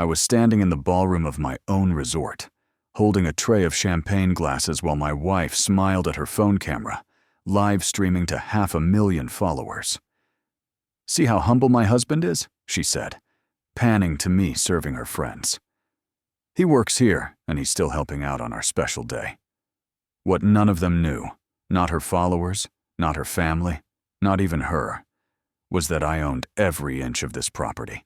I was standing in the ballroom of my own resort, holding a tray of champagne glasses while my wife smiled at her phone camera, live streaming to 500,000 followers. "See how humble my husband is?" she said, panning to me serving her friends. "He works here, and he's still helping out on our special day." What none of them knew, not her followers, not her family, not even her, was that I owned every inch of this property.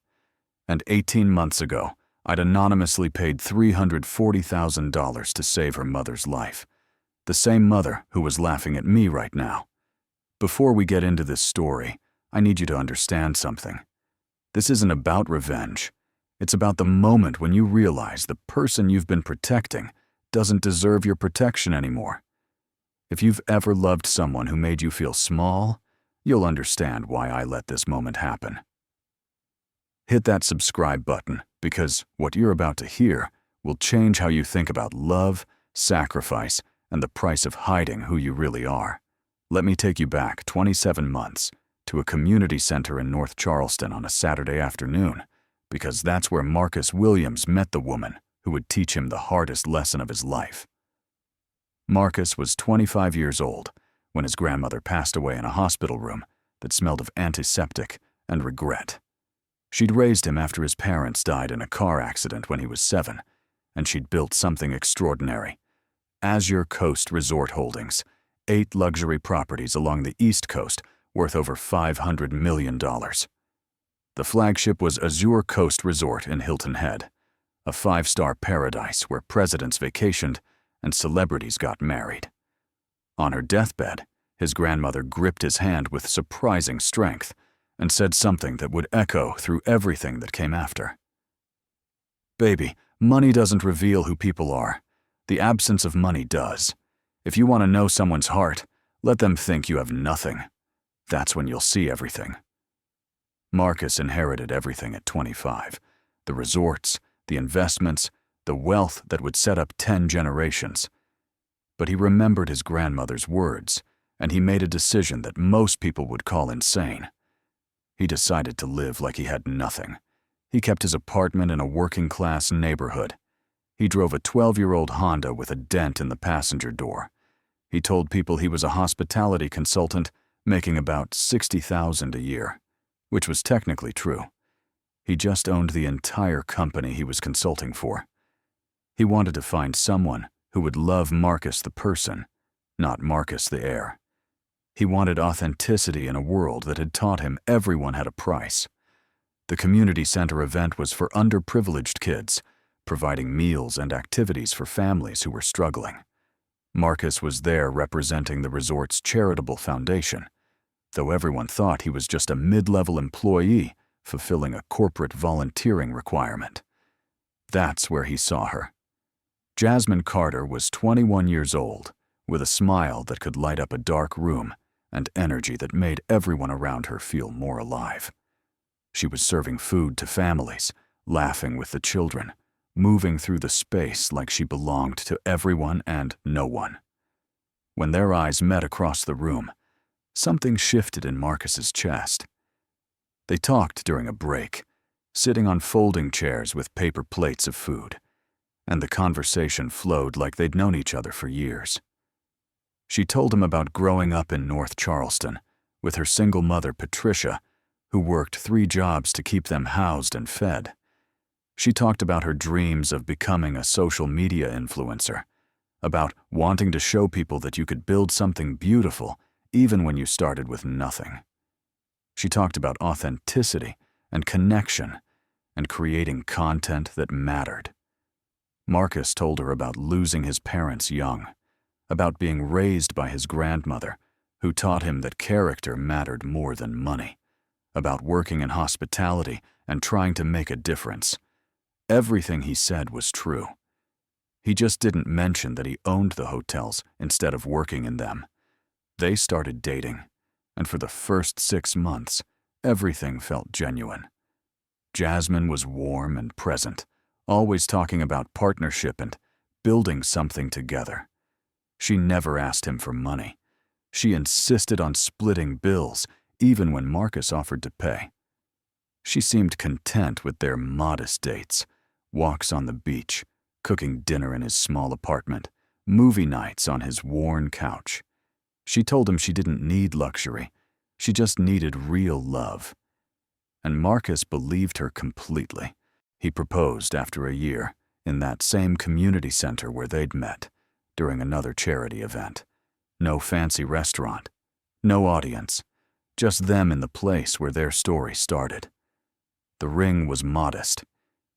And 18 months ago, I'd anonymously paid $340,000 to save her mother's life. The same mother who was laughing at me right now. Before we get into this story, I need you to understand something. This isn't about revenge. It's about the moment when you realize the person you've been protecting doesn't deserve your protection anymore. If you've ever loved someone who made you feel small, you'll understand why I let this moment happen. Hit that subscribe button, because what you're about to hear will change how you think about love, sacrifice, and the price of hiding who you really are. Let me take you back 27 months to a community center in North Charleston on a Saturday afternoon, because that's where Marcus Williams met the woman who would teach him the hardest lesson of his life. Marcus was 25 years old when his grandmother passed away in a hospital room that smelled of antiseptic and regret. She'd raised him after his parents died in a car accident when he was 7, and she'd built something extraordinary. Azure Coast Resort Holdings, 8 luxury properties along the East Coast worth over $500 million. The flagship was Azure Coast Resort in Hilton Head, a 5-star paradise where presidents vacationed and celebrities got married. On her deathbed, his grandmother gripped his hand with surprising strength and said something that would echo through everything that came after. "Baby, money doesn't reveal who people are. The absence of money does. If you want to know someone's heart, let them think you have nothing. That's when you'll see everything." Marcus inherited everything at 25. The resorts, the investments, the wealth that would set up 10 generations. But he remembered his grandmother's words, and he made a decision that most people would call insane. He decided to live like he had nothing. He kept his apartment in a working-class neighborhood. He drove a 12-year-old Honda with a dent in the passenger door. He told people he was a hospitality consultant making about $60,000 a year, which was technically true. He just owned the entire company he was consulting for. He wanted to find someone who would love Marcus the person, not Marcus the heir. He wanted authenticity in a world that had taught him everyone had a price. The community center event was for underprivileged kids, providing meals and activities for families who were struggling. Marcus was there representing the resort's charitable foundation, though everyone thought he was just a mid-level employee fulfilling a corporate volunteering requirement. That's where he saw her. Jasmine Carter was 21 years old, with a smile that could light up a dark room and energy that made everyone around her feel more alive. She was serving food to families, laughing with the children, moving through the space like she belonged to everyone and no one. When their eyes met across the room, something shifted in Marcus's chest. They talked during a break, sitting on folding chairs with paper plates of food, and the conversation flowed like they'd known each other for years. She told him about growing up in North Charleston with her single mother, Patricia, who worked 3 jobs to keep them housed and fed. She talked about her dreams of becoming a social media influencer, about wanting to show people that you could build something beautiful even when you started with nothing. She talked about authenticity and connection and creating content that mattered. Marcus told her about losing his parents young, about being raised by his grandmother, who taught him that character mattered more than money, about working in hospitality and trying to make a difference. Everything he said was true. He just didn't mention that he owned the hotels instead of working in them. They started dating, and for the first 6 months, everything felt genuine. Jasmine was warm and present, always talking about partnership and building something together. She never asked him for money. She insisted on splitting bills, even when Marcus offered to pay. She seemed content with their modest dates, walks on the beach, cooking dinner in his small apartment, movie nights on his worn couch. She told him she didn't need luxury. She just needed real love. And Marcus believed her completely. He proposed after a year in that same community center where they'd met during another charity event. No fancy restaurant, no audience, just them in the place where their story started. The ring was modest.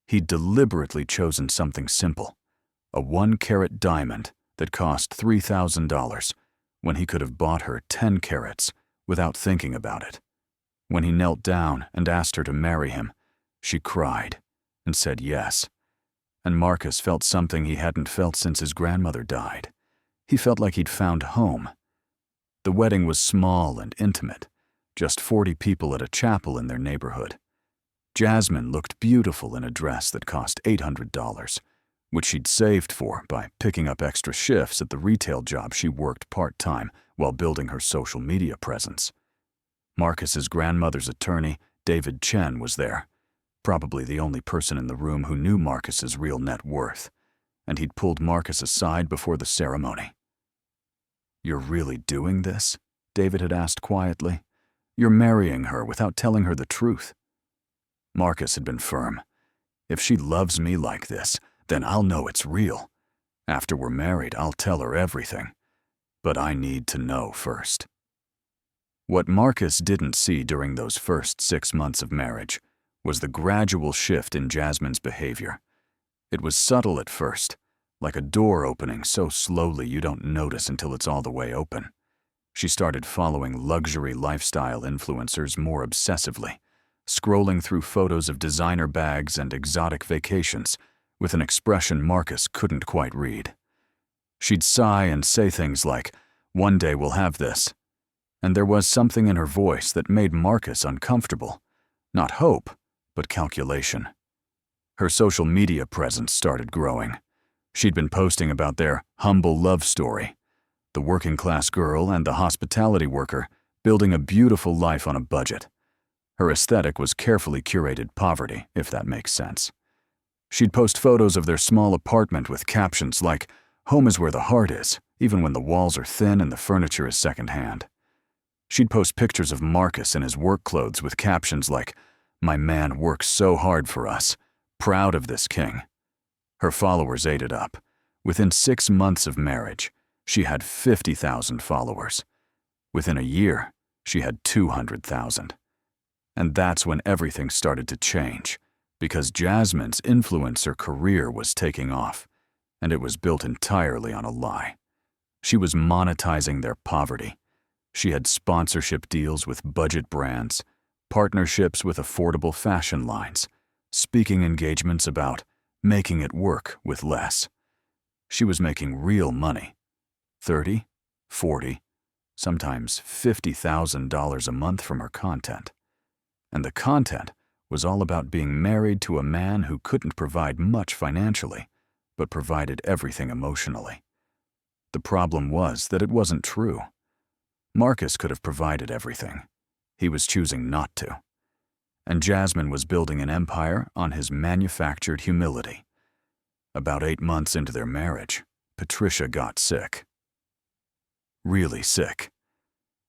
He'd deliberately chosen something simple, a 1-carat diamond that cost $3,000 when he could have bought her 10 carats without thinking about it. When he knelt down and asked her to marry him, she cried and said yes. And Marcus felt something he hadn't felt since his grandmother died. He felt like he'd found home. The wedding was small and intimate, just 40 people at a chapel in their neighborhood. Jasmine looked beautiful in a dress that cost $800, which she'd saved for by picking up extra shifts at the retail job she worked part-time while building her social media presence. Marcus's grandmother's attorney, David Chen, was there, probably the only person in the room who knew Marcus's real net worth, and he'd pulled Marcus aside before the ceremony. "You're really doing this?" David had asked quietly. "You're marrying her without telling her the truth." Marcus had been firm. "If she loves me like this, then I'll know it's real. After we're married, I'll tell her everything. But I need to know first." What Marcus didn't see during those first 6 months of marriage was the gradual shift in Jasmine's behavior. It was subtle at first, like a door opening so slowly you don't notice until it's all the way open. She started following luxury lifestyle influencers more obsessively, scrolling through photos of designer bags and exotic vacations with an expression Marcus couldn't quite read. She'd sigh and say things like, "One day we'll have this." And there was something in her voice that made Marcus uncomfortable. Not hope, but calculation. Her social media presence started growing. She'd been posting about their humble love story, the working-class girl and the hospitality worker building a beautiful life on a budget. Her aesthetic was carefully curated poverty, if that makes sense. She'd post photos of their small apartment with captions like, "Home is where the heart is, even when the walls are thin and the furniture is secondhand." She'd post pictures of Marcus in his work clothes with captions like, "My man works so hard for us, proud of this king." Her followers ate it up. Within 6 months of marriage, she had 50,000 followers. Within a year, she had 200,000. And that's when everything started to change, because Jasmine's influencer career was taking off, and it was built entirely on a lie. She was monetizing their poverty. She had sponsorship deals with budget brands, partnerships with affordable fashion lines, speaking engagements about making it work with less. She was making real money, 30, 40, sometimes $50,000 a month from her content. And the content was all about being married to a man who couldn't provide much financially, but provided everything emotionally. The problem was that it wasn't true. Marcus could have provided everything. He was choosing not to. And Jasmine was building an empire on his manufactured humility. About 8 months into their marriage, Patricia got sick. Really sick.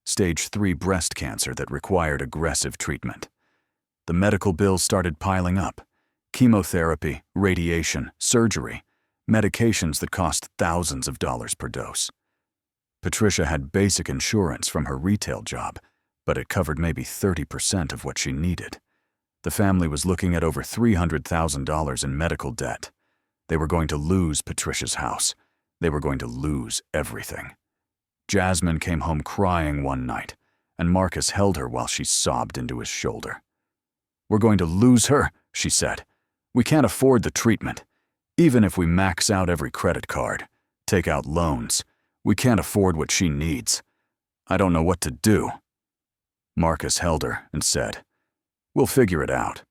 Stage 3 breast cancer that required aggressive treatment. The medical bills started piling up. Chemotherapy, radiation, surgery, medications that cost thousands of dollars per dose. Patricia had basic insurance from her retail job, but it covered maybe 30% of what she needed. The family was looking at over $300,000 in medical debt. They were going to lose Patricia's house. They were going to lose everything. Jasmine came home crying one night, and Marcus held her while she sobbed into his shoulder. "We're going to lose her," she said. "We can't afford the treatment. Even if we max out every credit card, take out loans, we can't afford what she needs. I don't know what to do." Marcus held her and said, "We'll figure it out."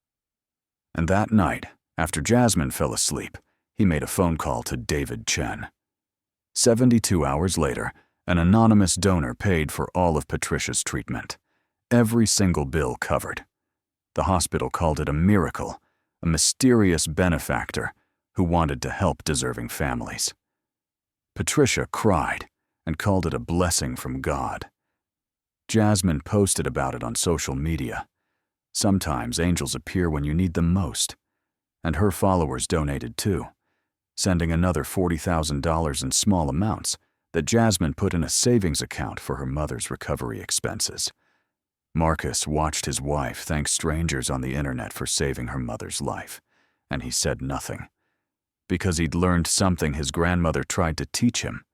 And that night, after Jasmine fell asleep, he made a phone call to David Chen. 72 hours later, an anonymous donor paid for all of Patricia's treatment. Every single bill covered. The hospital called it a miracle, a mysterious benefactor who wanted to help deserving families. Patricia cried and called it a blessing from God. Jasmine posted about it on social media. Sometimes angels appear when you need them most. And her followers donated too, sending another $40,000 in small amounts that Jasmine put in a savings account for her mother's recovery expenses. Marcus watched his wife thank strangers on the internet for saving her mother's life, and he said nothing, because he'd learned something his grandmother tried to teach him.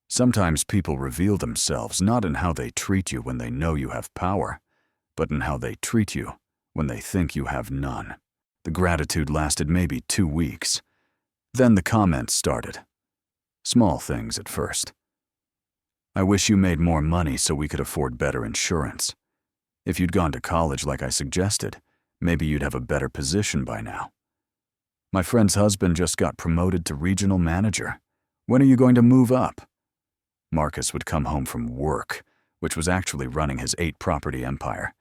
Sometimes people reveal themselves not in how they treat you when they know you have power, but in how they treat you when they think you have none. The gratitude lasted maybe 2 weeks. Then the comments started. Small things at first. I wish you made more money so we could afford better insurance. If you'd gone to college like I suggested, maybe you'd have a better position by now. My friend's husband just got promoted to regional manager. When are you going to move up? Marcus would come home from work, which was actually running his 8-property empire,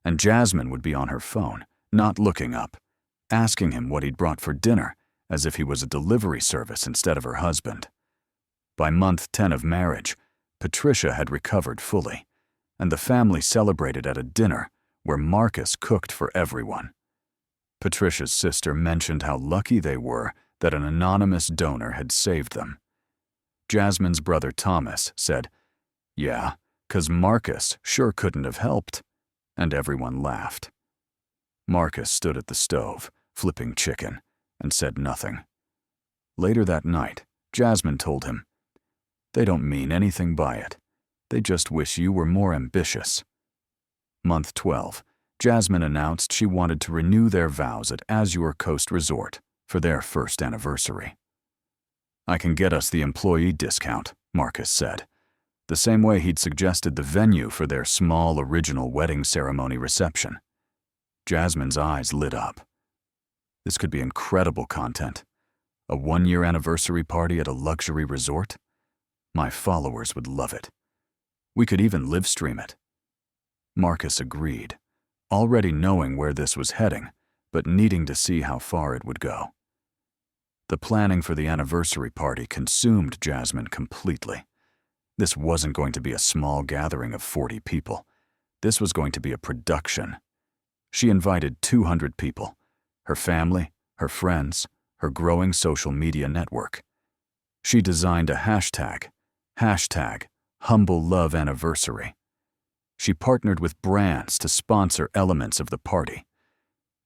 and Jasmine would be on her phone, not looking up, asking him what he'd brought for dinner, as if he was a delivery service instead of her husband. By month 10 of marriage, Patricia had recovered fully, and the family celebrated at a dinner where Marcus cooked for everyone. Patricia's sister mentioned how lucky they were that an anonymous donor had saved them. Jasmine's brother Thomas said, "Yeah, 'cause Marcus sure couldn't have helped," and everyone laughed. Marcus stood at the stove, flipping chicken, and said nothing. Later that night, Jasmine told him, "They don't mean anything by it. They just wish you were more ambitious." Month 12, Jasmine announced she wanted to renew their vows at Azure Coast Resort for their first anniversary. "I can get us the employee discount," Marcus said, the same way he'd suggested the venue for their small original wedding ceremony reception. Jasmine's eyes lit up. This could be incredible content. A 1-year anniversary party at a luxury resort? My followers would love it. We could even live stream it. Marcus agreed, already knowing where this was heading, but needing to see how far it would go. The planning for the anniversary party consumed Jasmine completely. This wasn't going to be a small gathering of 40 people. This was going to be a production. She invited 200 people, her family, her friends, her growing social media network. She designed a hashtag #HumbleLoveAnniversary. She partnered with brands to sponsor elements of the party.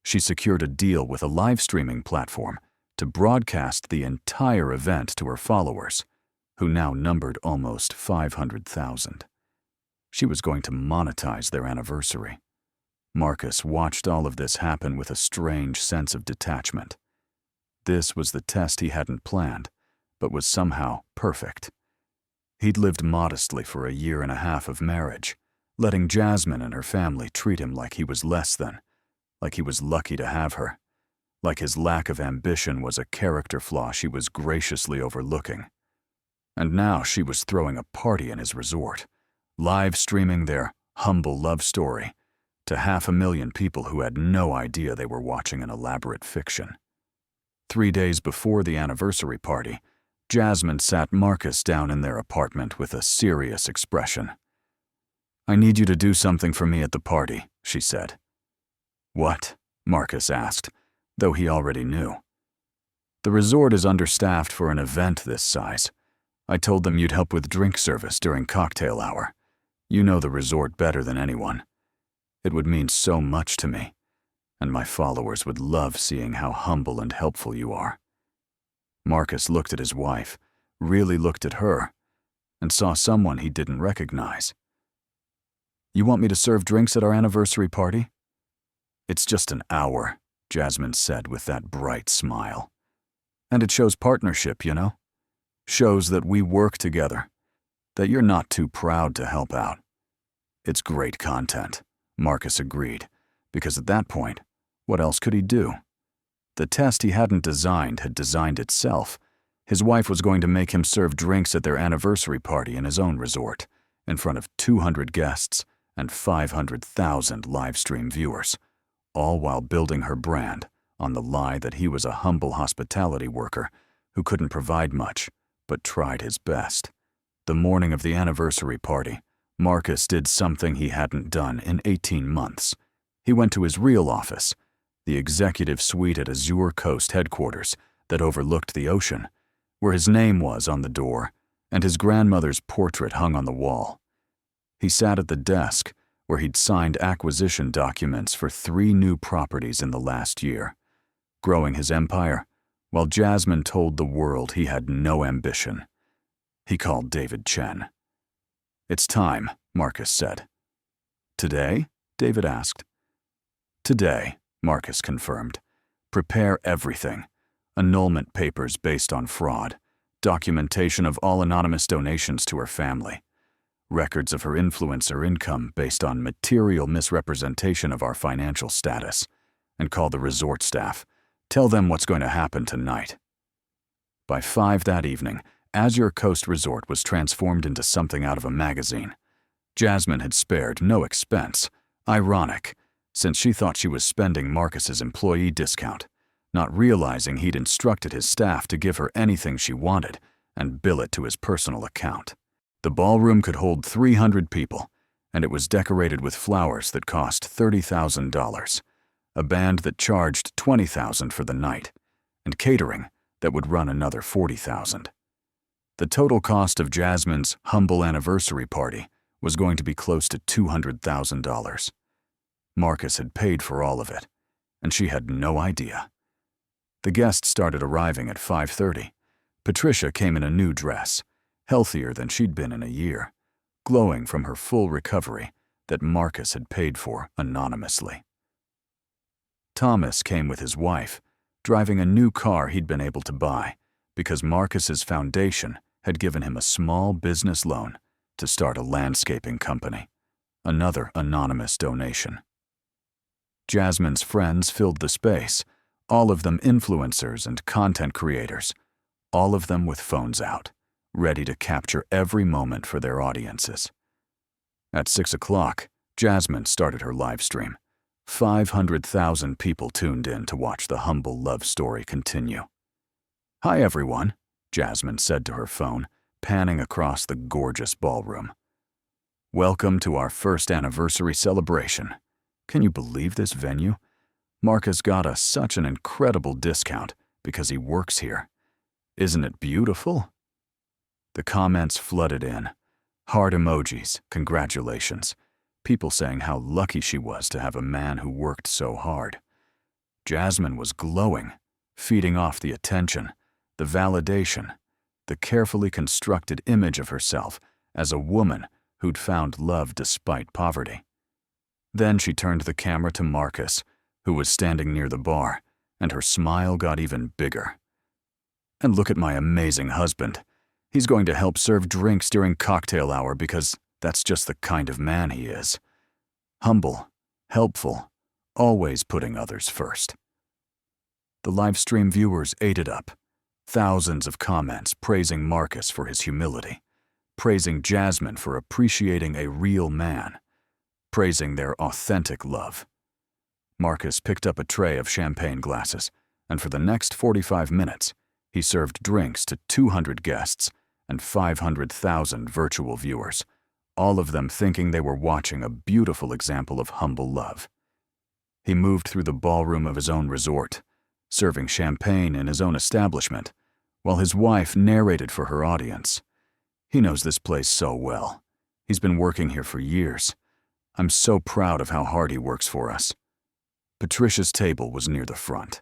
She secured a deal with a live streaming platform to broadcast the entire event to her followers, who now numbered almost 500,000. She was going to monetize their anniversary. Marcus watched all of this happen with a strange sense of detachment. This was the test he hadn't planned, but was somehow perfect. He'd lived modestly for a 1.5 years of marriage, letting Jasmine and her family treat him like he was less than, like he was lucky to have her, like his lack of ambition was a character flaw she was graciously overlooking. And now she was throwing a party in his resort, live streaming their humble love story to 500,000 people who had no idea they were watching an elaborate fiction. 3 days before the anniversary party, Jasmine sat Marcus down in their apartment with a serious expression. "I need you to do something for me at the party," she said. "What?" Marcus asked, though he already knew. "The resort is understaffed for an event this size. I told them you'd help with drink service during cocktail hour. You know the resort better than anyone. It would mean so much to me, and my followers would love seeing how humble and helpful you are." Marcus looked at his wife, really looked at her, and saw someone he didn't recognize. "You want me to serve drinks at our anniversary party?" "It's just an hour," Jasmine said with that bright smile. "And it shows partnership, you know? Shows that we work together, that you're not too proud to help out." "It's great content," Marcus agreed, because at that point, what else could he do? The test he hadn't designed had designed itself. His wife was going to make him serve drinks at their anniversary party in his own resort, in front of 200 guests and 500,000 live stream viewers, all while building her brand on the lie that he was a humble hospitality worker who couldn't provide much, but tried his best. The morning of the anniversary party, Marcus did something he hadn't done in 18 months. He went to his real office, the executive suite at Azure Coast headquarters that overlooked the ocean, where his name was on the door and his grandmother's portrait hung on the wall. He sat at the desk where he'd signed acquisition documents for 3 new properties in the last year, growing his empire, while Jasmine told the world he had no ambition. He called David Chen. "It's time," Marcus said. "Today?" David asked. "Today," Marcus confirmed. "Prepare everything. Annulment papers based on fraud, documentation of all anonymous donations to her family, records of her influencer income based on material misrepresentation of our financial status, and call the resort staff. Tell them what's going to happen tonight." By 5 that evening, Azure Coast Resort was transformed into something out of a magazine. Jasmine had spared no expense. Ironic, since she thought she was spending Marcus's employee discount, not realizing he'd instructed his staff to give her anything she wanted and bill it to his personal account. The ballroom could hold 300 people, and it was decorated with flowers that cost $30,000, a band that charged $20,000 for the night, and catering that would run another $40,000. The total cost of Jasmine's humble anniversary party was going to be close to $200,000. Marcus had paid for all of it, and she had no idea. The guests started arriving at 5:30. Patricia came in a new dress, healthier than she'd been in a year, glowing from her full recovery that Marcus had paid for anonymously. Thomas came with his wife, driving a new car he'd been able to buy because Marcus's foundation had given him a small business loan to start a landscaping company, another anonymous donation. Jasmine's friends filled the space, all of them influencers and content creators, all of them with phones out, ready to capture every moment for their audiences. At 6 o'clock, Jasmine started her live stream. 500,000 people tuned in to watch the humble love story continue. "Hi everyone," Jasmine said to her phone, panning across the gorgeous ballroom. "Welcome to our first anniversary celebration. Can you believe this venue? Marcus got us such an incredible discount because he works here. Isn't it beautiful?" The comments flooded in. Heart emojis, congratulations. People saying how lucky she was to have a man who worked so hard. Jasmine was glowing, feeding off the attention, the validation, the carefully constructed image of herself as a woman who'd found love despite poverty. Then she turned the camera to Marcus, who was standing near the bar, and her smile got even bigger. "And look at my amazing husband. He's going to help serve drinks during cocktail hour because that's just the kind of man he is. Humble, helpful, always putting others first." The live stream viewers ate it up. Thousands of comments praising Marcus for his humility, praising Jasmine for appreciating a real man, praising their authentic love. Marcus picked up a tray of champagne glasses, and for the next 45 minutes, he served drinks to 200 guests and 500,000 virtual viewers, all of them thinking they were watching a beautiful example of humble love. He moved through the ballroom of his own resort, serving champagne in his own establishment, while his wife narrated for her audience. "He knows this place so well. He's been working here for years. I'm so proud of how hard he works for us." Patricia's table was near the front.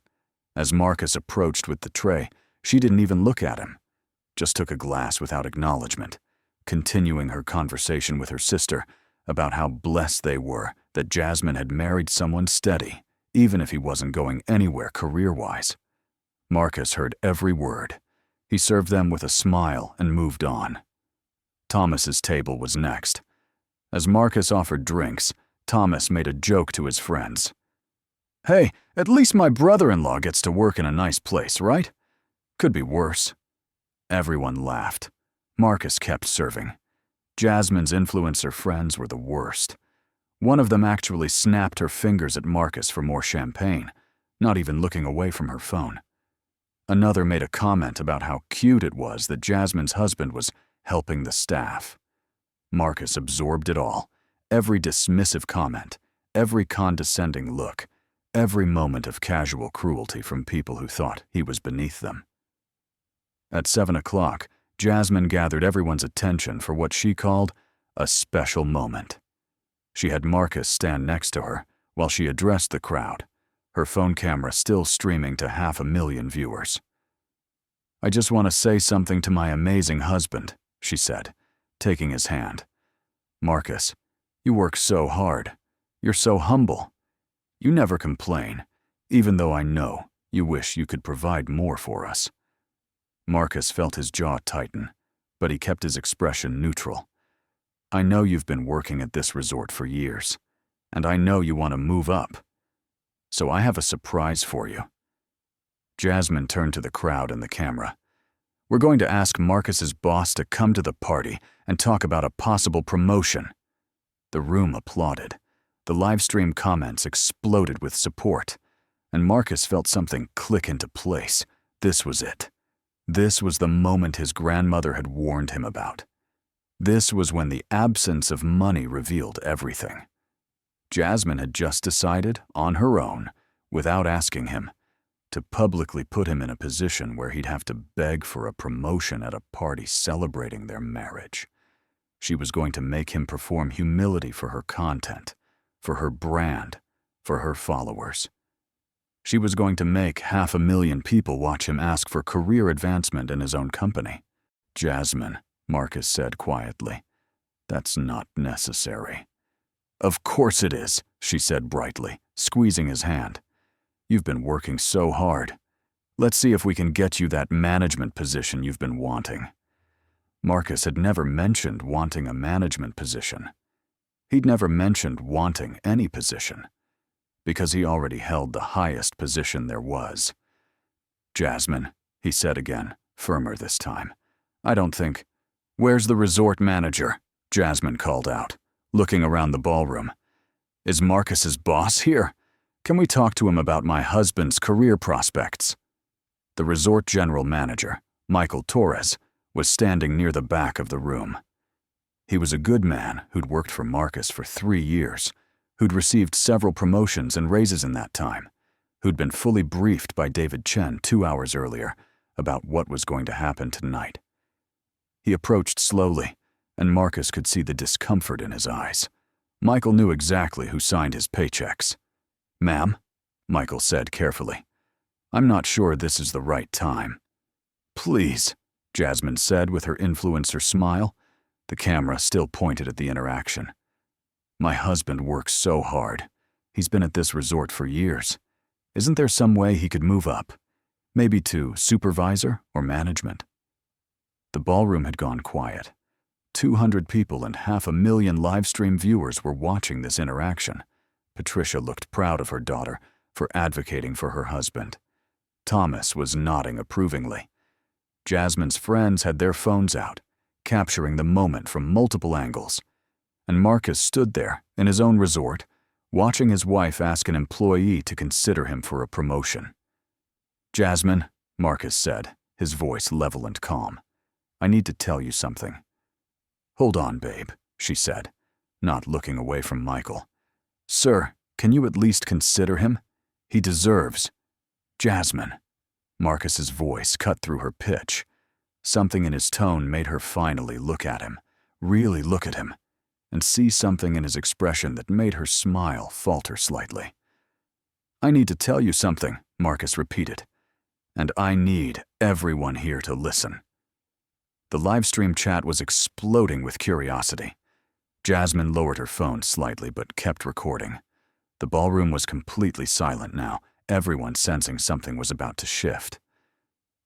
As Marcus approached with the tray, she didn't even look at him, just took a glass without acknowledgement, continuing her conversation with her sister about how blessed they were that Jasmine had married someone steady, even if he wasn't going anywhere career-wise. Marcus heard every word. He served them with a smile and moved on. Thomas's table was next. As Marcus offered drinks, Thomas made a joke to his friends. "Hey, at least my brother-in-law gets to work in a nice place, right? Could be worse." Everyone laughed. Marcus kept serving. Jasmine's influencer friends were the worst. One of them actually snapped her fingers at Marcus for more champagne, not even looking away from her phone. Another made a comment about how cute it was that Jasmine's husband was helping the staff. Marcus absorbed it all, every dismissive comment, every condescending look, every moment of casual cruelty from people who thought he was beneath them. At 7 o'clock, Jasmine gathered everyone's attention for what she called a special moment. She had Marcus stand next to her while she addressed the crowd, her phone camera still streaming to 500,000 viewers. "I just want to say something to my amazing husband," she said, taking his hand. "Marcus, you work so hard. You're so humble. You never complain, even though I know you wish you could provide more for us." Marcus felt his jaw tighten, but he kept his expression neutral. "I know you've been working at this resort for years, and I know you want to move up. So I have a surprise for you." Jasmine turned to the crowd and the camera. "We're going to ask Marcus's boss to come to the party and talk about a possible promotion." The room applauded. The livestream comments exploded with support, and Marcus felt something click into place. This was it. This was the moment his grandmother had warned him about. This was when the absence of money revealed everything. Jasmine had just decided, on her own, without asking him, to publicly put him in a position where he'd have to beg for a promotion at a party celebrating their marriage. She was going to make him perform humility for her content, for her brand, for her followers. She was going to make 500,000 people watch him ask for career advancement in his own company. "Jasmine," Marcus said quietly, "that's not necessary." "Of course it is," she said brightly, squeezing his hand. "You've been working so hard. Let's see if we can get you that management position you've been wanting." Marcus had never mentioned wanting a management position. He'd never mentioned wanting any position, because he already held the highest position there was. "Jasmine," he said again, firmer this time, "I don't think—" "Where's the resort manager?" Jasmine called out, looking around the ballroom. "Is Marcus's boss here? Can we talk to him about my husband's career prospects?" The resort general manager, Michael Torres, was standing near the back of the room. He was a good man who'd worked for Marcus for 3 years, who'd received several promotions and raises in that time, who'd been fully briefed by David Chen 2 hours earlier about what was going to happen tonight. He approached slowly, and Marcus could see the discomfort in his eyes. Michael knew exactly who signed his paychecks. "Ma'am," Michael said carefully, "I'm not sure this is the right time." "Please," Jasmine said with her influencer smile, the camera still pointed at the interaction. "My husband works so hard. He's been at this resort for years. Isn't there some way he could move up? Maybe to supervisor or management?" The ballroom had gone quiet. 200 people and 500,000 livestream viewers were watching this interaction. Patricia looked proud of her daughter for advocating for her husband. Thomas was nodding approvingly. Jasmine's friends had their phones out, capturing the moment from multiple angles. And Marcus stood there in his own resort, watching his wife ask an employee to consider him for a promotion. "Jasmine," Marcus said, his voice level and calm, "I need to tell you something." "Hold on, babe," she said, not looking away from Michael. "Sir, can you at least consider him? He deserves—" "Jasmine." Marcus's voice cut through her pitch. Something in his tone made her finally look at him, really look at him, and see something in his expression that made her smile falter slightly. "I need to tell you something," Marcus repeated, "and I need everyone here to listen." The livestream chat was exploding with curiosity. Jasmine lowered her phone slightly but kept recording. The ballroom was completely silent now, everyone sensing something was about to shift.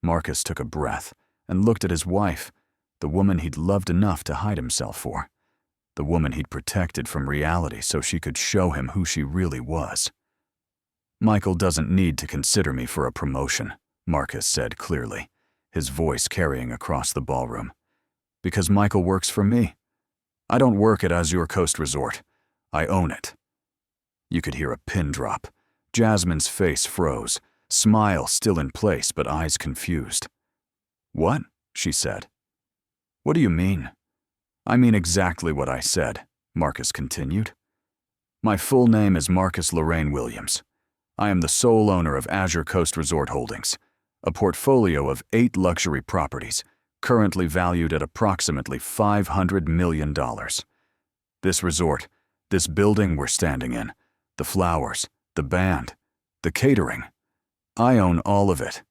Marcus took a breath and looked at his wife, the woman he'd loved enough to hide himself for, the woman he'd protected from reality so she could show him who she really was. "Michael doesn't need to consider me for a promotion," Marcus said clearly, his voice carrying across the ballroom, "because Michael works for me. I don't work at Azure Coast Resort. I own it." You could hear a pin drop. Jasmine's face froze, smile still in place but eyes confused. "What?" she said. "What do you mean?" "I mean exactly what I said," Marcus continued. "My full name is Marcus Lorraine Williams. I am the sole owner of Azure Coast Resort Holdings, a portfolio of 8 luxury properties, currently valued at approximately $500 million. This resort, this building we're standing in, the flowers, the band, the catering, I own all of it.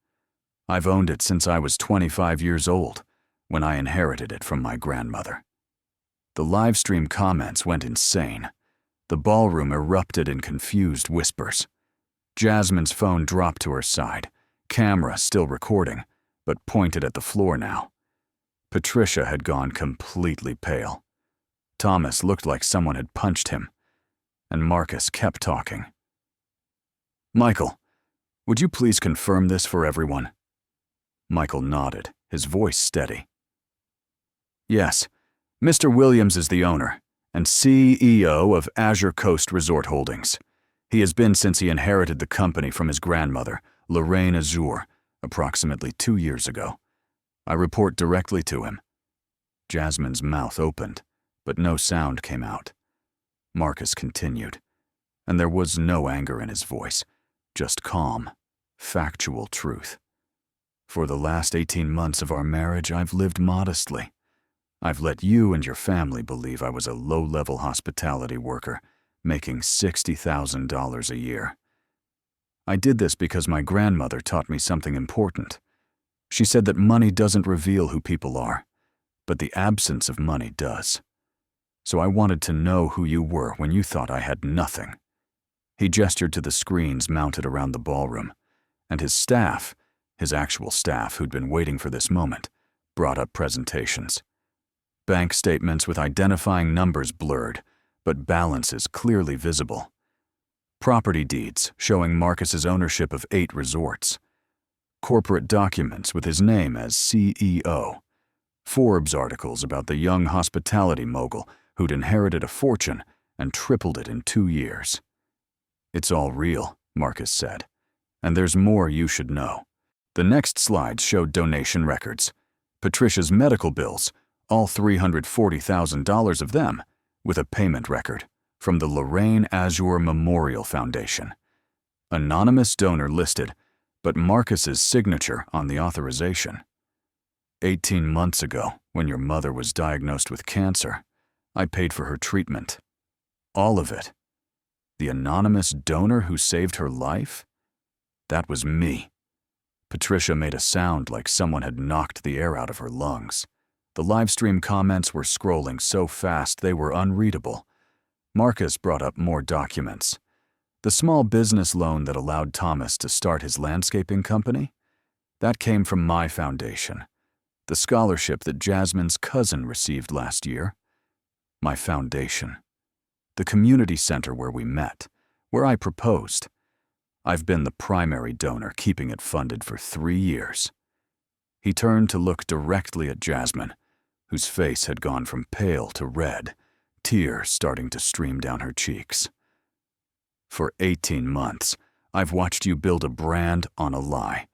I've owned it since I was 25 years old, when I inherited it from my grandmother." The livestream comments went insane. The ballroom erupted in confused whispers. Jasmine's phone dropped to her side, camera still recording, but pointed at the floor now. Patricia had gone completely pale. Thomas looked like someone had punched him, and Marcus kept talking. "Michael, would you please confirm this for everyone?" Michael nodded, his voice steady. "Yes, Mr. Williams is the owner and CEO of Azure Coast Resort Holdings. He has been since he inherited the company from his grandmother, Lorraine Azure, approximately 2 years ago. I report directly to him." Jasmine's mouth opened, but no sound came out. Marcus continued, and there was no anger in his voice, just calm, factual truth. "For the last 18 months of our marriage, I've lived modestly. I've let you and your family believe I was a low-level hospitality worker, making $60,000 a year. I did this because my grandmother taught me something important. She said that money doesn't reveal who people are, but the absence of money does. So I wanted to know who you were when you thought I had nothing." He gestured to the screens mounted around the ballroom, and his staff, his actual staff who'd been waiting for this moment, brought up presentations. Bank statements with identifying numbers blurred, but balances clearly visible. Property deeds showing Marcus's ownership of 8 resorts. Corporate documents with his name as CEO. Forbes articles about the young hospitality mogul who'd inherited a fortune and tripled it in 2 years. "It's all real," Marcus said, "and there's more you should know." The next slides showed donation records. Patricia's medical bills, all $340,000 of them, with a payment record from the Lorraine Azure Memorial Foundation. Anonymous donor listed, but Marcus's signature on the authorization. 18 months ago, when your mother was diagnosed with cancer, I paid for her treatment. All of it. The anonymous donor who saved her life? That was me. Patricia made a sound like someone had knocked the air out of her lungs. The livestream comments were scrolling so fast they were unreadable. Marcus brought up more documents. The small business loan that allowed Thomas to start his landscaping company? That came from my foundation. The scholarship that Jasmine's cousin received last year? My foundation. The community center where we met, where I proposed. I've been the primary donor, keeping it funded for 3 years. He turned to look directly at Jasmine, whose face had gone from pale to red, tears starting to stream down her cheeks. For 18 months, I've watched you build a brand on a lie.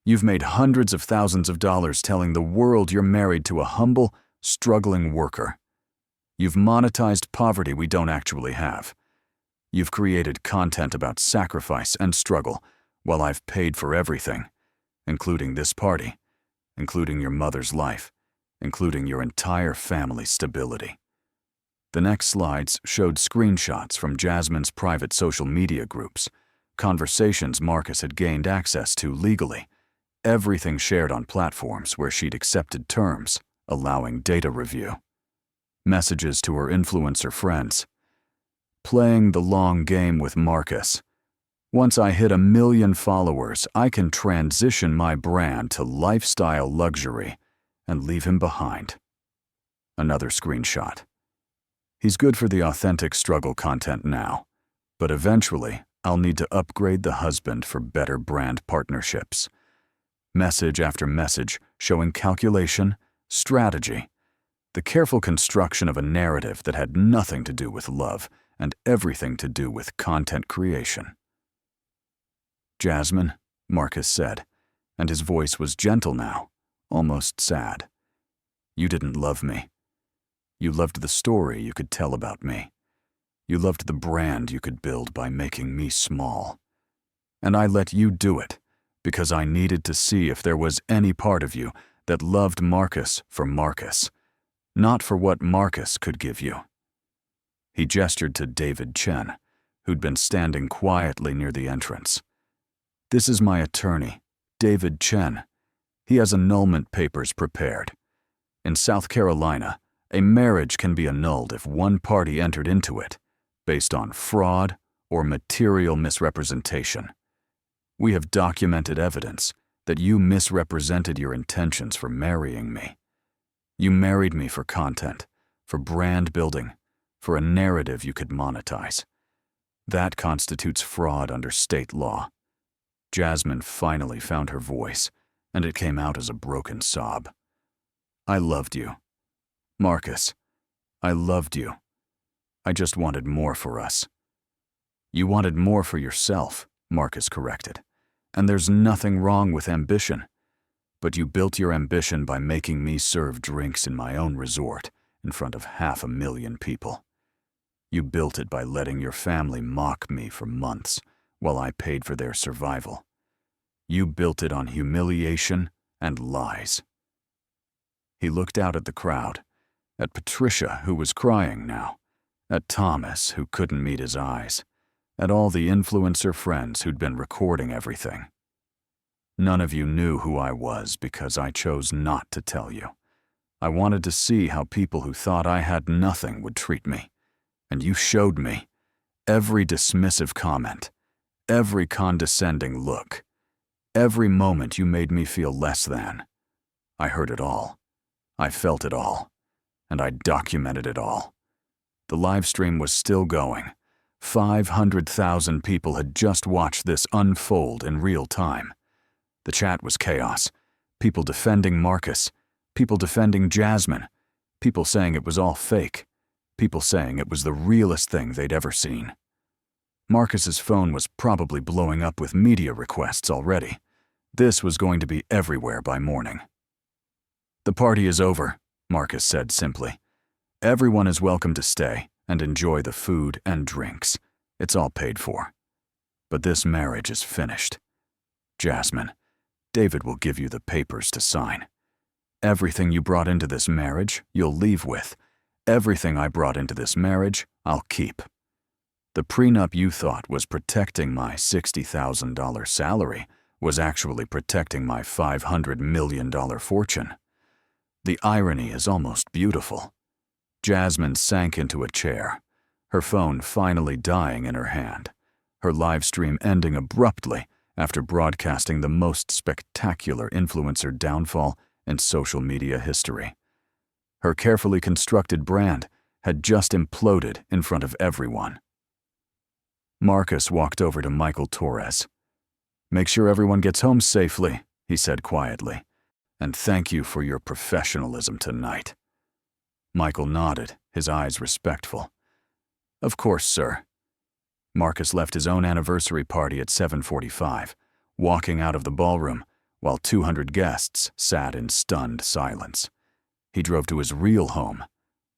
You've made hundreds of thousands of dollars telling the world you're married to a humble, struggling worker. You've monetized poverty we don't actually have. You've created content about sacrifice and struggle, while I've paid for everything, including this party, including your mother's life, including your entire family's stability. The next slides showed screenshots from Jasmine's private social media groups, conversations Marcus had gained access to legally, everything shared on platforms where she'd accepted terms, allowing data review. Messages to her influencer friends. Playing the long game with Marcus. Once I hit 1 million followers, I can transition my brand to lifestyle luxury and leave him behind. Another screenshot. He's good for the authentic struggle content now, but eventually I'll need to upgrade the husband for better brand partnerships. Message after message showing calculation, strategy, the careful construction of a narrative that had nothing to do with love and everything to do with content creation. Jasmine, Marcus said, and his voice was gentle now, almost sad. You didn't love me. You loved the story you could tell about me. You loved the brand you could build by making me small. And I let you do it because I needed to see if there was any part of you that loved Marcus for Marcus, not for what Marcus could give you. He gestured to David Chen, who'd been standing quietly near the entrance. This is my attorney, David Chen. He has annulment papers prepared. In South Carolina, a marriage can be annulled if one party entered into it based on fraud or material misrepresentation. We have documented evidence that you misrepresented your intentions for marrying me. You married me for content, for brand building, for a narrative you could monetize. That constitutes fraud under state law. Jasmine finally found her voice, and it came out as a broken sob. I loved you. Marcus, I loved you. I just wanted more for us. You wanted more for yourself, Marcus corrected, and there's nothing wrong with ambition. But you built your ambition by making me serve drinks in my own resort in front of 500,000 people. You built it by letting your family mock me for months while I paid for their survival. You built it on humiliation and lies. He looked out at the crowd, at Patricia, who was crying now, at Thomas, who couldn't meet his eyes, at all the influencer friends who'd been recording everything. None of you knew who I was because I chose not to tell you. I wanted to see how people who thought I had nothing would treat me. And you showed me. Every dismissive comment, every condescending look, every moment you made me feel less than. I heard it all. I felt it all. And I documented it all. The live stream was still going. 500,000 people had just watched this unfold in real time. The chat was chaos. People defending Marcus. People defending Jasmine. People saying it was all fake. People saying it was the realest thing they'd ever seen. Marcus's phone was probably blowing up with media requests already. This was going to be everywhere by morning. The party is over, Marcus said simply. Everyone is welcome to stay and enjoy the food and drinks. It's all paid for. But this marriage is finished. Jasmine, David will give you the papers to sign. Everything you brought into this marriage, you'll leave with. Everything I brought into this marriage, I'll keep. The prenup you thought was protecting my $60,000 salary was actually protecting my $500 million fortune. The irony is almost beautiful. Jasmine sank into a chair, her phone finally dying in her hand, her live stream ending abruptly after broadcasting the most spectacular influencer downfall in social media history. Her carefully constructed brand had just imploded in front of everyone. Marcus walked over to Michael Torres. Make sure everyone gets home safely, he said quietly, and thank you for your professionalism tonight. Michael nodded, his eyes respectful. Of course, sir. Marcus left his own anniversary party at 7:45, walking out of the ballroom while 200 guests sat in stunned silence. He drove to his real home,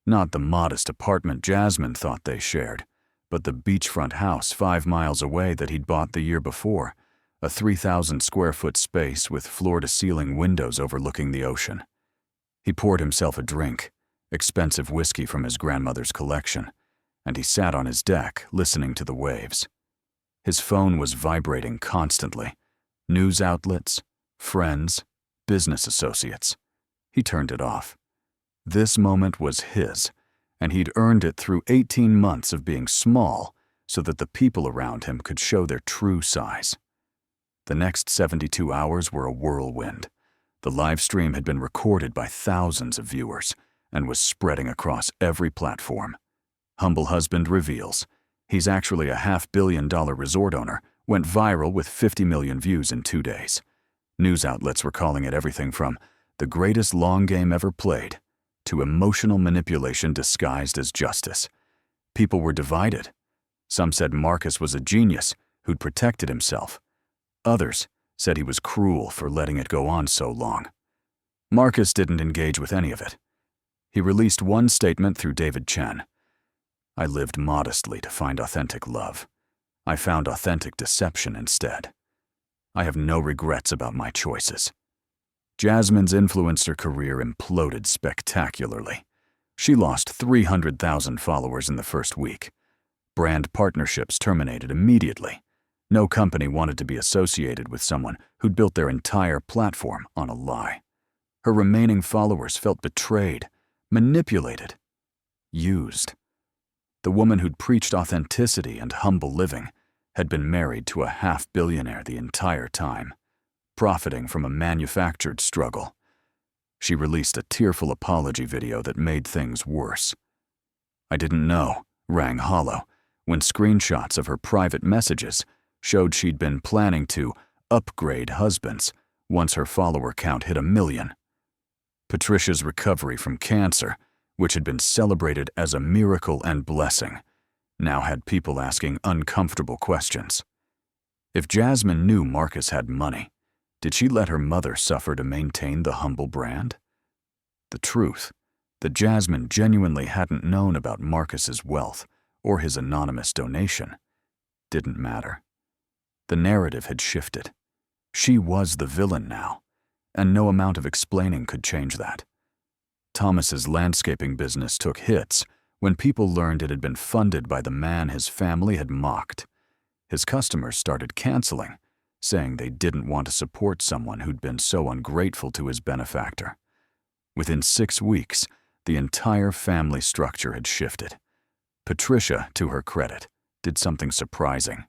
not the modest apartment Jasmine thought they shared, but the beachfront house 5 miles away that he'd bought the year before, a 3,000-square-foot space with floor-to-ceiling windows overlooking the ocean. He poured himself a drink, expensive whiskey from his grandmother's collection, and he sat on his deck listening to the waves. His phone was vibrating constantly. News outlets, friends, business associates. He turned it off. This moment was his, and he'd earned it through 18 months of being small so that the people around him could show their true size. The next 72 hours were a whirlwind. The live stream had been recorded by thousands of viewers and was spreading across every platform. Humble Husband reveals he's actually a $500 million resort owner, went viral with 50 million views in 2 days. News outlets were calling it everything from the greatest long game ever played to emotional manipulation disguised as justice. People were divided. Some said Marcus was a genius who'd protected himself. Others said he was cruel for letting it go on so long. Marcus didn't engage with any of it. He released one statement through David Chen. "I lived modestly to find authentic love. I found authentic deception instead. I have no regrets about my choices." Jasmine's influencer career imploded spectacularly. She lost 300,000 followers in the first week. Brand partnerships terminated immediately. No company wanted to be associated with someone who'd built their entire platform on a lie. Her remaining followers felt betrayed, manipulated, used. The woman who'd preached authenticity and humble living had been married to a half-billionaire the entire time, profiting from a manufactured struggle. She released a tearful apology video that made things worse. "I didn't know," rang hollow when screenshots of her private messages showed she'd been planning to upgrade husbands once her follower count hit 1 million. Patricia's recovery from cancer, which had been celebrated as a miracle and blessing, now had people asking uncomfortable questions. If Jasmine knew Marcus had money, did she let her mother suffer to maintain the humble brand? The truth, that Jasmine genuinely hadn't known about Marcus's wealth or his anonymous donation, didn't matter. The narrative had shifted. She was the villain now, and no amount of explaining could change that. Thomas's landscaping business took hits when people learned it had been funded by the man his family had mocked. His customers started canceling, saying they didn't want to support someone who'd been so ungrateful to his benefactor. Within 6 weeks, the entire family structure had shifted. Patricia, to her credit, did something surprising.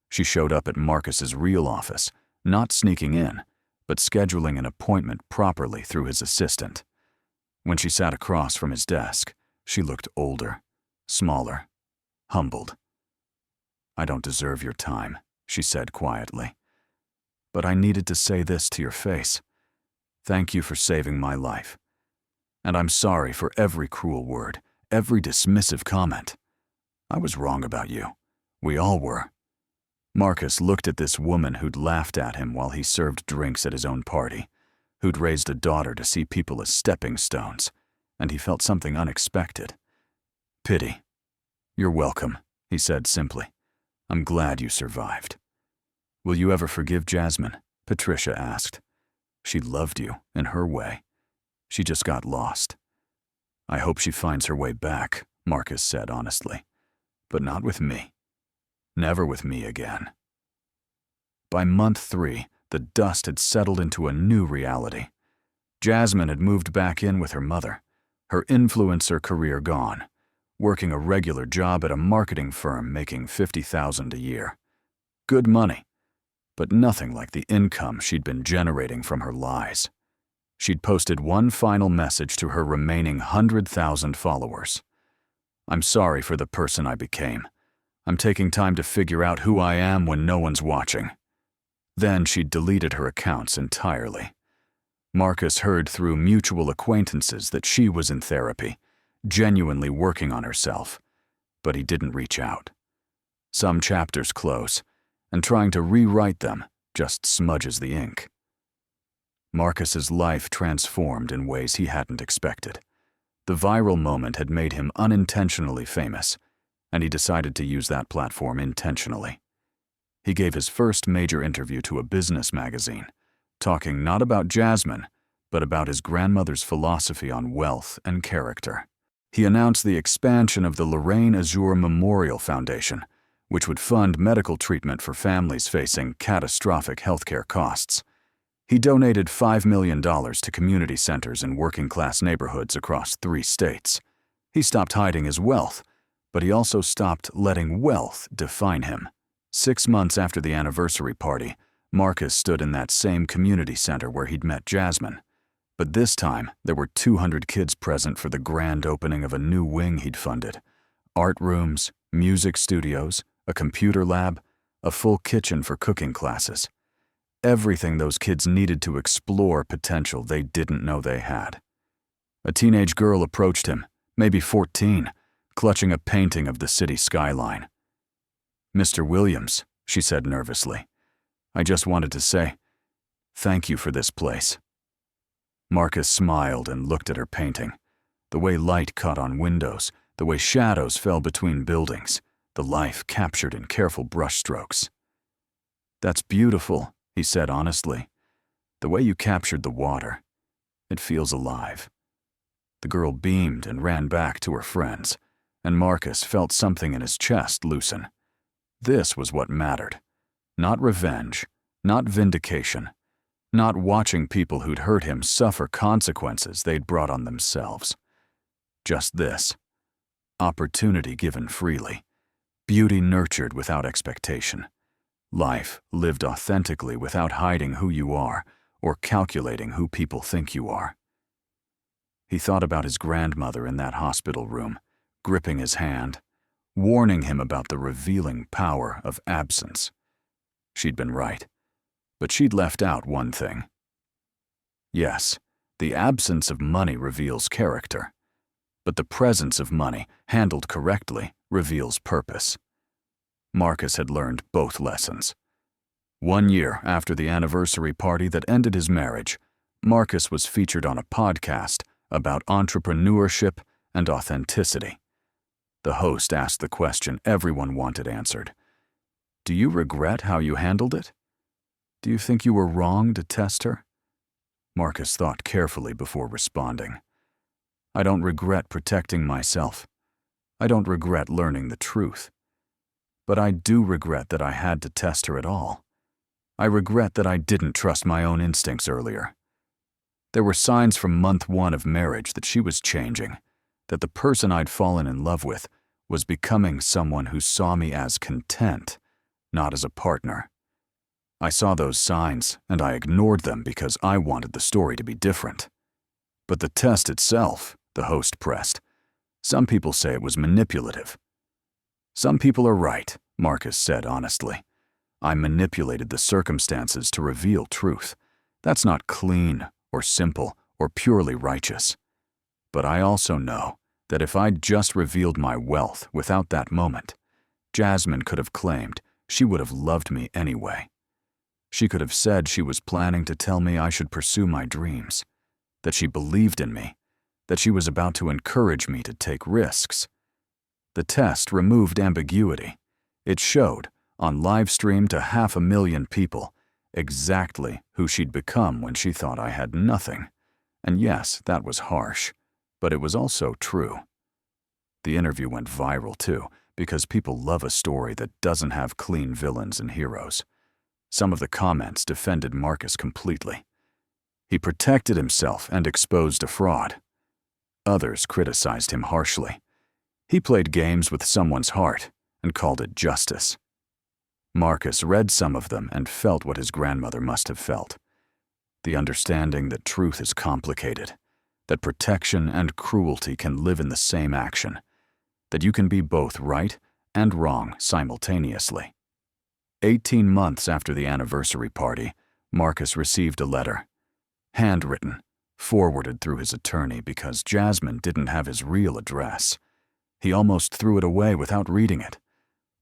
She showed up at Marcus's real office, not sneaking in, but scheduling an appointment properly through his assistant. When she sat across from his desk, she looked older, smaller, humbled. "I don't deserve your time," she said quietly. "But I needed to say this to your face. Thank you for saving my life. And I'm sorry for every cruel word, every dismissive comment. I was wrong about you. We all were." Marcus looked at this woman who'd laughed at him while he served drinks at his own party, who'd raised a daughter to see people as stepping stones, and he felt something unexpected. "Pity. You're welcome," he said simply. "I'm glad you survived." "Will you ever forgive Jasmine?" Patricia asked. "She loved you in her way. She just got lost." "I hope she finds her way back," Marcus said honestly. "But not with me. Never with me again." By month 3, the dust had settled into a new reality. Jasmine had moved back in with her mother, her influencer career gone, working a regular job at a marketing firm making $50,000 a year. Good money, but nothing like the income she'd been generating from her lies. She'd posted one final message to her remaining 100,000 followers. "I'm sorry for the person I became. I'm taking time to figure out who I am when no one's watching." Then she'd deleted her accounts entirely. Marcus heard through mutual acquaintances that she was in therapy, genuinely working on herself, but he didn't reach out. Some chapters close, and trying to rewrite them just smudges the ink. Marcus's life transformed in ways he hadn't expected. The viral moment had made him unintentionally famous, and he decided to use that platform intentionally. He gave his first major interview to a business magazine, talking not about Jasmine, but about his grandmother's philosophy on wealth and character. He announced the expansion of the Lorraine Azure Memorial Foundation, which would fund medical treatment for families facing catastrophic healthcare costs. He donated $5 million to community centers in working-class neighborhoods across 3 states. He stopped hiding his wealth, but he also stopped letting wealth define him. 6 months after the anniversary party, Marcus stood in that same community center where he'd met Jasmine. But this time, there were 200 kids present for the grand opening of a new wing he'd funded. Art rooms, music studios, a computer lab, a full kitchen for cooking classes. Everything those kids needed to explore potential they didn't know they had. A teenage girl approached him, maybe 14, clutching a painting of the city skyline. "Mr. Williams," she said nervously, I just wanted to say, thank you for this place." Marcus smiled and looked at her painting. The way light caught on windows, the way shadows fell between buildings, the life captured in careful brushstrokes. "That's beautiful," he said honestly. "The way you captured the water. It feels alive." The girl beamed and ran back to her friends, and Marcus felt something in his chest loosen. This was what mattered. Not revenge, not vindication, not watching people who'd hurt him suffer consequences they'd brought on themselves. Just this. Opportunity given freely. Beauty nurtured without expectation. Life lived authentically without hiding who you are or calculating who people think you are. He thought about his grandmother in that hospital room, gripping his hand, warning him about the revealing power of absence. She'd been right, but she'd left out one thing. Yes, the absence of money reveals character, but the presence of money, handled correctly, reveals purpose. Marcus had learned both lessons. 1 year after the anniversary party that ended his marriage, Marcus was featured on a podcast about entrepreneurship and authenticity. The host asked the question everyone wanted answered. "Do you regret how you handled it? Do you think you were wrong to test her?" Marcus thought carefully before responding. "I don't regret protecting myself. I don't regret learning the truth. But I do regret that I had to test her at all. I regret that I didn't trust my own instincts earlier. There were signs from month 1 of marriage that she was changing, that the person I'd fallen in love with was becoming someone who saw me as content, not as a partner. I saw those signs, and I ignored them because I wanted the story to be different. But the test itself," the host pressed, "some people say it was manipulative." "Some people are right," Marcus said honestly. "I manipulated the circumstances to reveal truth. That's not clean or simple or purely righteous. But I also know that if I'd just revealed my wealth without that moment, Jasmine could have claimed she would have loved me anyway. She could have said she was planning to tell me I should pursue my dreams, that she believed in me, that she was about to encourage me to take risks. The test removed ambiguity. It showed, on live stream to 500,000 people, exactly who she'd become when she thought I had nothing. And yes, that was harsh, but it was also true. The interview went viral too, because people love a story that doesn't have clean villains and heroes. Some of the comments defended Marcus completely. He protected himself and exposed a fraud. Others criticized him harshly. He played games with someone's heart and called it justice. Marcus read some of them and felt what his grandmother must have felt. The understanding that truth is complicated, that protection and cruelty can live in the same action, that you can be both right and wrong simultaneously. 18 months after the anniversary party, Marcus received a letter, handwritten, forwarded through his attorney because Jasmine didn't have his real address. He almost threw it away without reading it,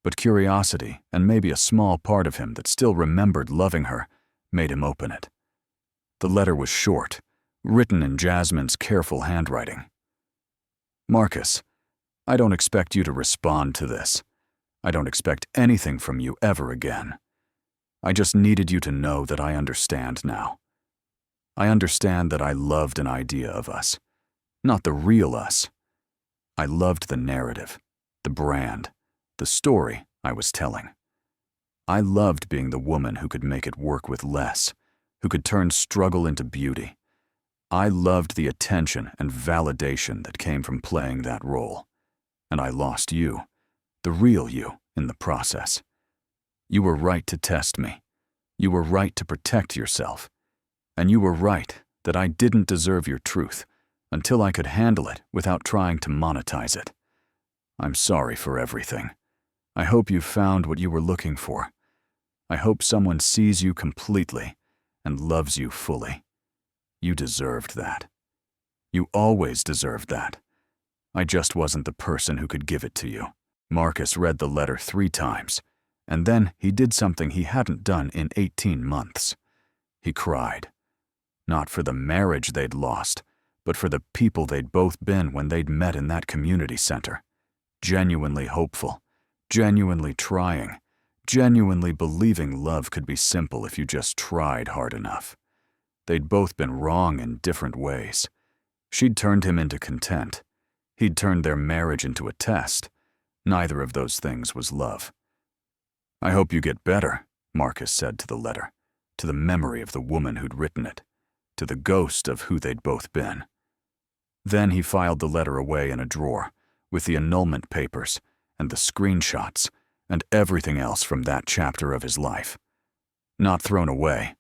but curiosity and maybe a small part of him that still remembered loving her made him open it. The letter was short, written in Jasmine's careful handwriting. "Marcus, I don't expect you to respond to this. I don't expect anything from you ever again. I just needed you to know that I understand now. I understand that I loved an idea of us, not the real us. I loved the narrative, the brand, the story I was telling. I loved being the woman who could make it work with less, who could turn struggle into beauty. I loved the attention and validation that came from playing that role. And I lost you, the real you, in the process. You were right to test me. You were right to protect yourself. And you were right that I didn't deserve your truth until I could handle it without trying to monetize it. I'm sorry for everything. I hope you found what you were looking for. I hope someone sees you completely and loves you fully. You deserved that. You always deserved that. I just wasn't the person who could give it to you." Marcus read the letter 3 times, And then he did something he hadn't done in 18 months. He cried. Not for the marriage they'd lost, but for the people they'd both been when they'd met in that community center. Genuinely hopeful, genuinely trying, genuinely believing love could be simple if you just tried hard enough. They'd both been wrong in different ways. She'd turned him into content. He'd turned their marriage into a test. Neither of those things was love. "I hope you get better," Marcus said to the letter, to the memory of the woman who'd written it, to the ghost of who they'd both been. Then he filed the letter away in a drawer, with the annulment papers, and the screenshots, and everything else from that chapter of his life. Not thrown away.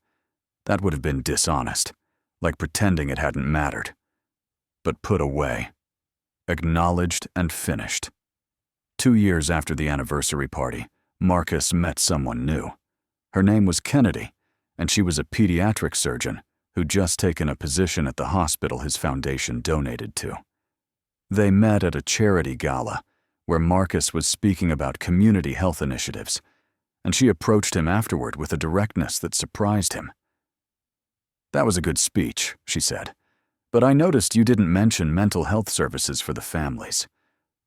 That would have been dishonest, like pretending it hadn't mattered. But put away. Acknowledged and finished. 2 years after the anniversary party, Marcus met someone new. Her name was Kennedy, and she was a pediatric surgeon who'd just taken a position at the hospital his foundation donated to. They met at a charity gala where Marcus was speaking about community health initiatives, and she approached him afterward with a directness that surprised him. "That was a good speech," she said, "but I noticed you didn't mention mental health services for the families.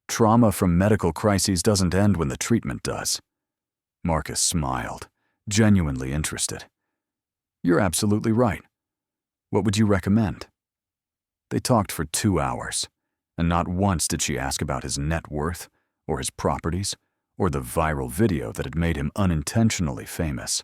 Trauma from medical crises doesn't end when the treatment does." Marcus smiled, genuinely interested. "You're absolutely right. What would you recommend?" They talked for 2 hours, and not once did she ask about his net worth, or his properties, or the viral video that had made him unintentionally famous.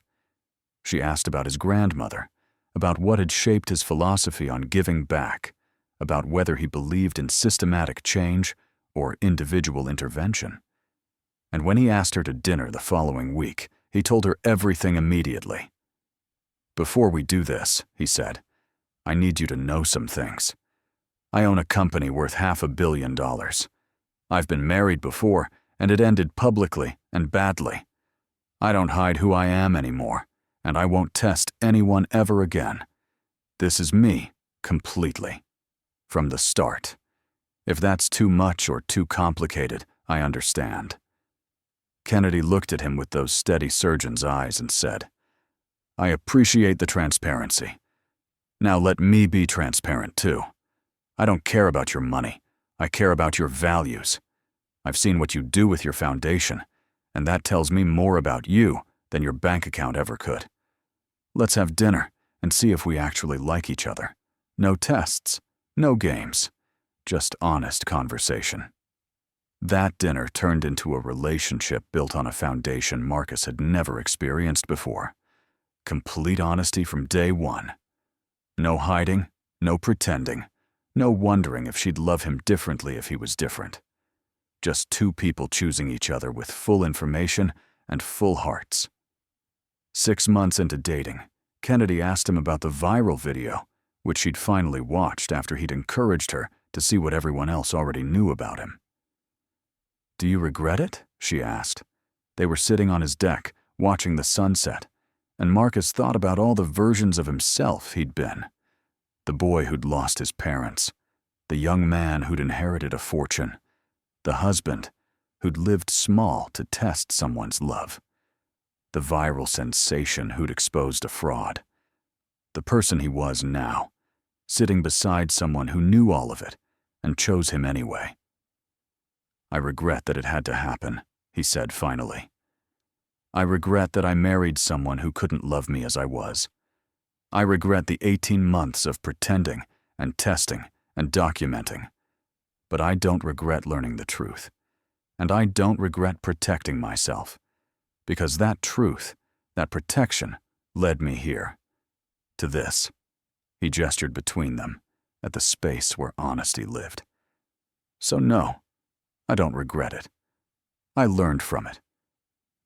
She asked about his grandmother, about what had shaped his philosophy on giving back, about whether he believed in systematic change or individual intervention. And when he asked her to dinner the following week, he told her everything immediately. "Before we do this," he said, "I need you to know some things. I own a company worth $500 million. I've been married before, and it ended publicly and badly. I don't hide who I am anymore, and I won't test anyone ever again. This is me, completely. From the start. If that's too much or too complicated, I understand." Kennedy looked at him with those steady surgeon's eyes and said, "I appreciate the transparency. Now let me be transparent too. I don't care about your money. I care about your values. I've seen what you do with your foundation, and that tells me more about you than your bank account ever could. Let's have dinner and see if we actually like each other. No tests, no games, just honest conversation." That dinner turned into a relationship built on a foundation Marcus had never experienced before. Complete honesty from day one. No hiding, no pretending, no wondering if she'd love him differently if he was different. Just two people choosing each other with full information and full hearts. 6 months into dating, Kennedy asked him about the viral video, which she'd finally watched after he'd encouraged her to see what everyone else already knew about him. "Do you regret it?" she asked. They were sitting on his deck, watching the sunset, and Marcus thought about all the versions of himself he'd been. The boy who'd lost his parents, the young man who'd inherited a fortune, the husband who'd lived small to test someone's love, the viral sensation who'd exposed a fraud, the person he was now, sitting beside someone who knew all of it and chose him anyway. "I regret that it had to happen," he said finally. "I regret that I married someone who couldn't love me as I was. I regret the 18 months of pretending and testing and documenting. But I don't regret learning the truth. And I don't regret protecting myself. Because that truth, that protection, led me here. To this." He gestured between them, at the space where honesty lived. "So no, I don't regret it. I learned from it.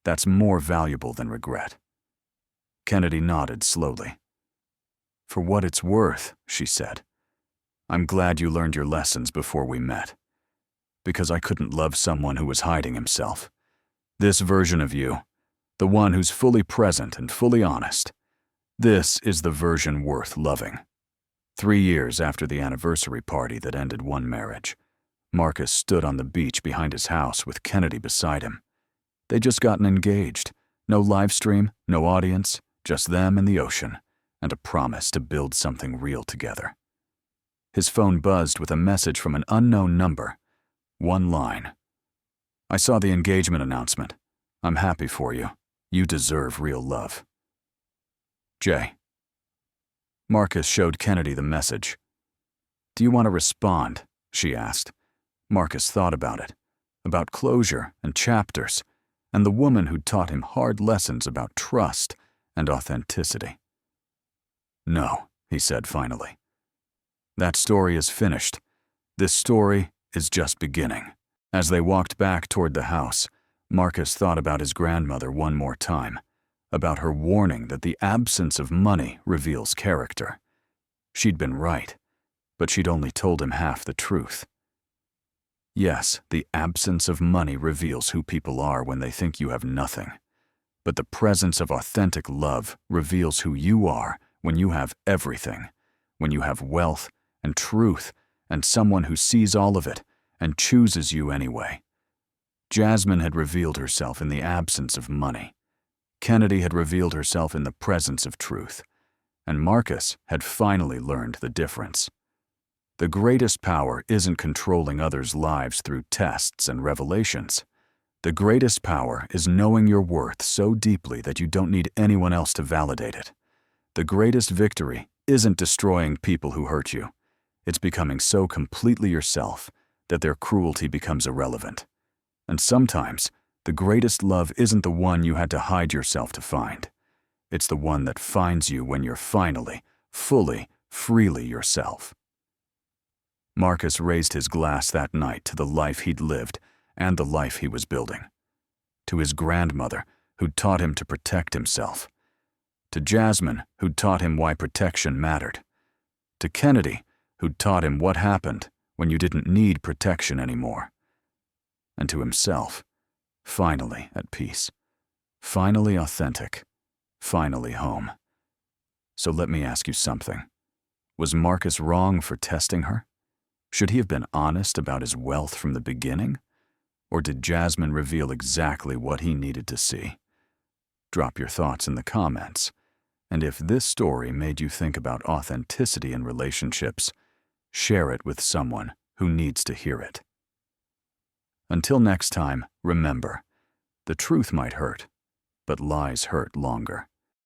That's more valuable than regret." Kennedy nodded slowly. "For what it's worth," she said, "I'm glad you learned your lessons before we met. Because I couldn't love someone who was hiding himself. This version of you, the one who's fully present and fully honest, this is the version worth loving." 3 years after the anniversary party that ended one marriage, Marcus stood on the beach behind his house with Kennedy beside him. They'd just gotten engaged, No live stream, no audience, just them and the ocean, and a promise to build something real together. His phone buzzed with a message from an unknown number. One line. I saw the engagement announcement. I'm happy for you. You deserve real love. Jay. Marcus showed Kennedy the message. Do you want to respond? She asked. Marcus thought about it, about closure and chapters, and the woman who'd taught him hard lessons about trust and authenticity. No, he said finally. That story is finished. This story is just beginning. As they walked back toward the house, Marcus thought about his grandmother one more time, about her warning that the absence of money reveals character. She'd been right, but she'd only told him half the truth. Yes, the absence of money reveals who people are when they think you have nothing. But the presence of authentic love reveals who you are when you have everything, when you have wealth and truth and someone who sees all of it and chooses you anyway. Jasmine had revealed herself in the absence of money. Kennedy had revealed herself in the presence of truth. And Marcus had finally learned the difference. The greatest power isn't controlling others' lives through tests and revelations. The greatest power is knowing your worth so deeply that you don't need anyone else to validate it. The greatest victory isn't destroying people who hurt you. It's becoming so completely yourself that their cruelty becomes irrelevant. And sometimes, the greatest love isn't the one you had to hide yourself to find. It's the one that finds you when you're finally, fully, freely yourself. Marcus raised his glass that night to the life he'd lived and the life he was building. To his grandmother, who'd taught him to protect himself. To Jasmine, who'd taught him why protection mattered. To Kennedy, who'd taught him what happened when you didn't need protection anymore. And to himself, finally at peace, finally authentic, finally home. So let me ask you something. Was Marcus wrong for testing her? Should he have been honest about his wealth from the beginning? Or did Jasmine reveal exactly what he needed to see? Drop your thoughts in the comments. And if this story made you think about authenticity in relationships, share it with someone who needs to hear it. Until next time, remember, the truth might hurt, but lies hurt longer.